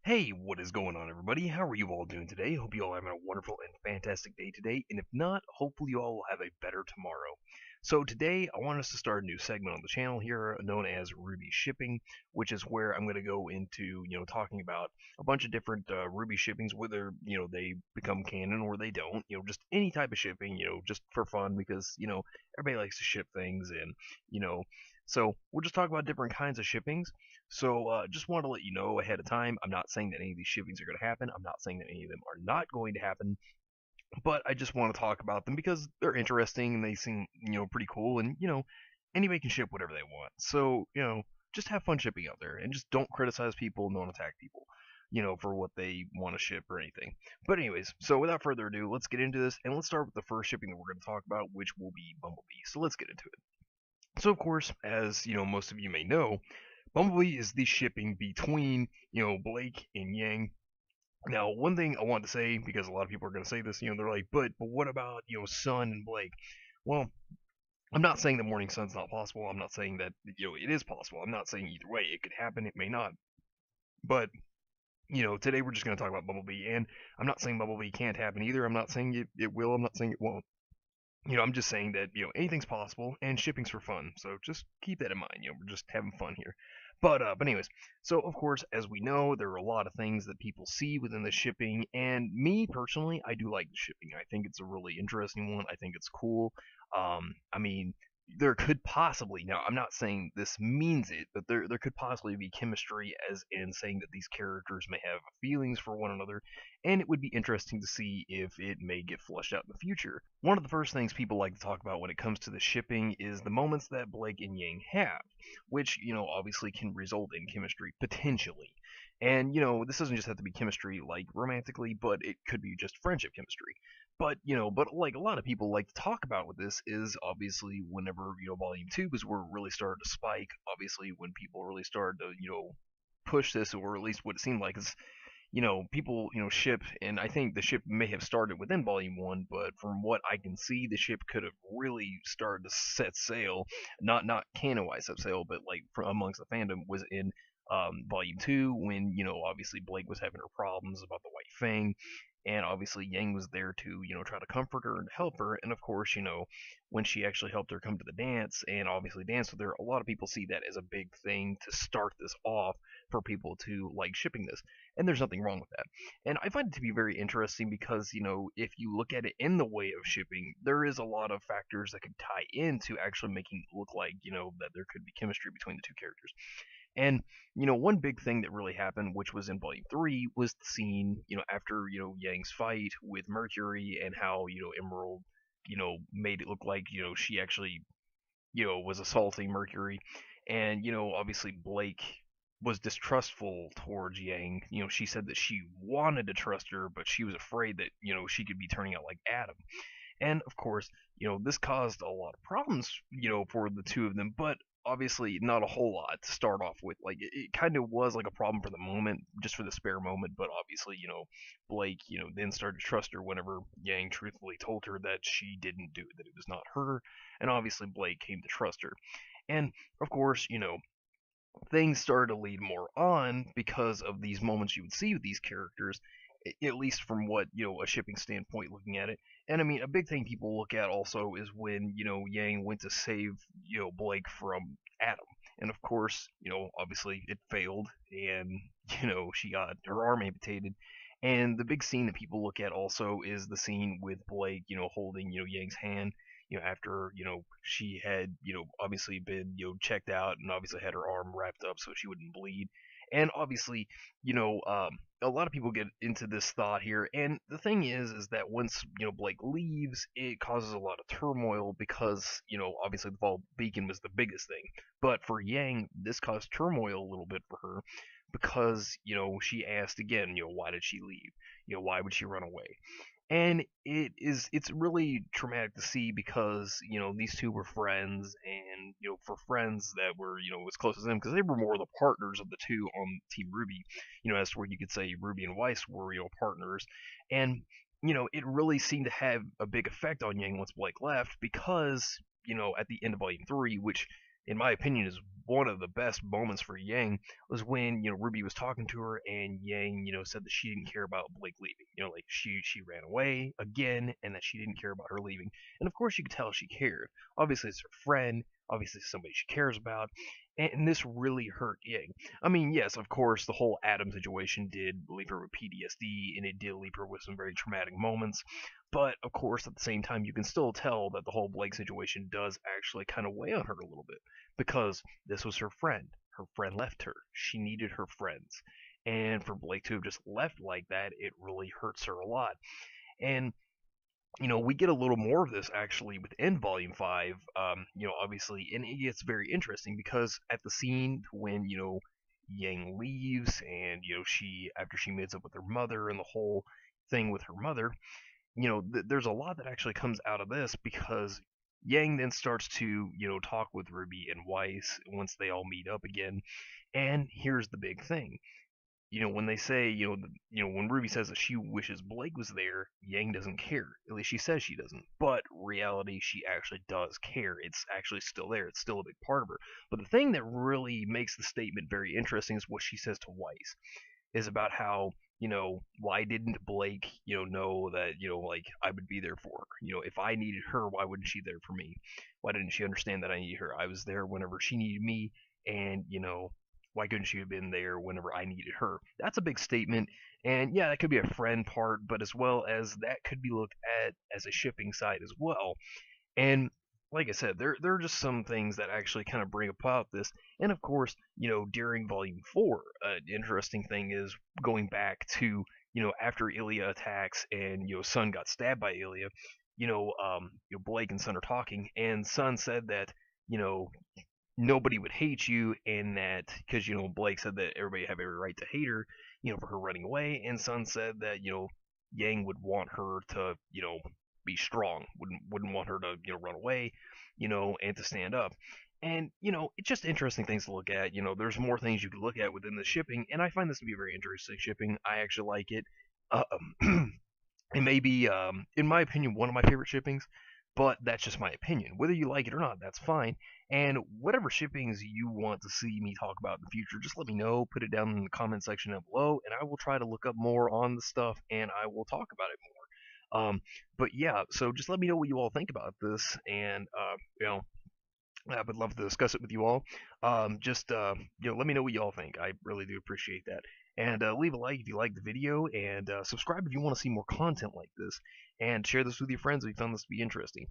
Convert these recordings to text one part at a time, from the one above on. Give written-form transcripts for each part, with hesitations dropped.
Hey, what is going on, everybody? How are you all doing today? Hope you all having a wonderful and fantastic day today, and if not, hopefully you all will have a better tomorrow. So today, I want us to start a new segment on the channel here, known as RWBY Shipping, which is where I'm going to go into, talking about a bunch of different RWBY shippings, whether they become canon or they don't, just any type of shipping, just for fun, because everybody likes to ship things, and you know, so we'll just talk about different kinds of shippings. So just wanted to let you know ahead of time, I'm not saying that any of these shippings are going to happen. I'm not saying that any of them are not going to happen, but I just want to talk about them because they're interesting and they seem, pretty cool. And, anybody can ship whatever they want. So, just have fun shipping out there and just don't criticize people, don't attack people, for what they want to ship or anything. But, anyways, so without further ado, let's get into this and let's start with the first shipping that we're going to talk about, which will be Bumblebee. So, let's get into it. So, of course, as most of you may know, Bumblebee is the shipping between, Blake and Yang. Now, one thing I want to say, because a lot of people are going to say this, they're like, but what about, Sun and Blake? Well, I'm not saying that Morning Sun's not possible. I'm not saying that, it is possible. I'm not saying either way. It could happen, it may not. But, today we're just going to talk about Bumblebee, and I'm not saying Bumblebee can't happen either. I'm not saying it will. I'm not saying it won't. I'm just saying that, anything's possible, and shipping's for fun. So just keep that in mind. We're just having fun here. But anyways, so of course, as we know, there are a lot of things that people see within the shipping, and me personally, I do like the shipping. I think it's a really interesting one. I think it's cool. I mean, there could possibly, now I'm not saying this means it, but there could possibly be chemistry, as in saying that these characters may have feelings for one another, and it would be interesting to see if it may get fleshed out in the future. One of the first things people like to talk about when it comes to the shipping is the moments that Blake and Yang have, which, obviously can result in chemistry potentially. And, this doesn't just have to be chemistry like romantically, but it could be just friendship chemistry. But like a lot of people like to talk about with this is obviously whenever, Volume 2 was where it really started to spike, obviously when people really started to, push this, or at least what it seemed like is people, ship, and I think the ship may have started within Volume 1, but from what I can see, the ship could have really started to set sail, not canon-wise set sail, but like from amongst the fandom was in Volume 2 when, obviously Blake was having her problems about the White Fang, and obviously Yang was there to, try to comfort her and help her, and of course, when she actually helped her come to the dance and obviously dance with her, a lot of people see that as a big thing to start this off for people to like shipping this, and there's nothing wrong with that. And I find it to be very interesting because, if you look at it in the way of shipping, there is a lot of factors that could tie into actually making it look like, that there could be chemistry between the two characters. And, one big thing that really happened, which was in Volume 3, was the scene, after, Yang's fight with Mercury and how, Emerald, made it look like, she actually, was assaulting Mercury. And, obviously Blake was distrustful towards Yang. She said that she wanted to trust her, but she was afraid that, she could be turning out like Adam. And of course, this caused a lot of problems, for the two of them, but obviously not a whole lot to start off with. Like it kind of was like a problem for the moment, just for the spare moment, but obviously, Blake, then started to trust her whenever Yang truthfully told her that she didn't do it, that it was not her, and obviously Blake came to trust her. And of course, things started to lead more on because of these moments you would see with these characters, at least from what, a shipping standpoint looking at it. And I mean, a big thing people look at also is when, Yang went to save, Blake from Adam. And of course, obviously it failed, and, she got her arm amputated. And the big scene that people look at also is the scene with Blake, holding, Yang's hand, after, she had, obviously been, checked out and obviously had her arm wrapped up so she wouldn't bleed. And obviously, a lot of people get into this thought here, and the thing is that once, Blake leaves, it causes a lot of turmoil because, obviously the Fall Beacon was the biggest thing. But for Yang, this caused turmoil a little bit for her because, she asked again, why did she leave? Why would she run away? And it's really traumatic to see because these two were friends, and for friends that were as close as them, because they were more the partners of the two on Team RWBY, as to where you could say Ruby and Weiss were partners. And it really seemed to have a big effect on Yang once Blake left, because at the end of Volume 3, which in my opinion, is one of the best moments for Yang was when Ruby was talking to her and Yang said that she didn't care about Blake leaving. Like she ran away again and that she didn't care about her leaving. And of course you could tell she cared. Obviously it's her friend. Obviously somebody she cares about. And this really hurt Yang. I mean, yes, of course, the whole Adam situation did leave her with PTSD, and it did leave her with some very traumatic moments. But of course, at the same time, you can still tell that the whole Blake situation does actually kind of weigh on her a little bit because this was her friend. Her friend left her. She needed her friends. And for Blake to have just left like that, it really hurts her a lot. And we get a little more of this actually within Volume 5, obviously, and it gets very interesting because at the scene when, Yang leaves and, after she meets up with her mother and the whole thing with her mother, there's a lot that actually comes out of this because Yang then starts to, talk with Ruby and Weiss once they all meet up again. And here's the big thing. When they say, when Ruby says that she wishes Blake was there, Yang doesn't care. At least she says she doesn't. But reality, she actually does care. It's actually still there. It's still a big part of her. But the thing that really makes the statement very interesting is what she says to Weiss, is about how, why didn't Blake, know that, like, I would be there for her? If I needed her, why wouldn't she there for me? Why didn't she understand that I needed her? I was there whenever she needed me, and, why couldn't she have been there whenever I needed her? That's a big statement, and yeah, that could be a friend part, but as well as that could be looked at as a shipping side as well. And like I said, there are just some things that actually kind of bring about this. And of course, during Volume 4, an interesting thing is going back to, after Ilya attacks and, Sun got stabbed by Ilya, Blake and Sun are talking, and Sun said that, you know, nobody would hate you, and that because Blake said that everybody have every right to hate her, for her running away, and Sun said that Yang would want her to be strong, wouldn't want her to run away, and to stand up. And it's just interesting things to look at. There's more things you could look at within the shipping, and I find this to be a very interesting shipping. I actually like it. It may be, in my opinion, one of my favorite shippings, but that's just my opinion. Whether you like it or not, that's fine. And whatever shippings you want to see me talk about in the future, just let me know. Put it down in the comment section down below, and I will try to look up more on the stuff, and I will talk about it more. But yeah, so just let me know what you all think about this, and I would love to discuss it with you all. Just let me know what you all think. I really do appreciate that. And leave a like if you like the video, and subscribe if you want to see more content like this, and share this with your friends if you found this to be interesting.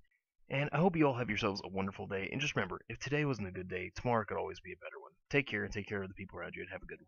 And I hope you all have yourselves a wonderful day. And just remember, if today wasn't a good day, tomorrow could always be a better one. Take care, and take care of the people around you, and have a good one.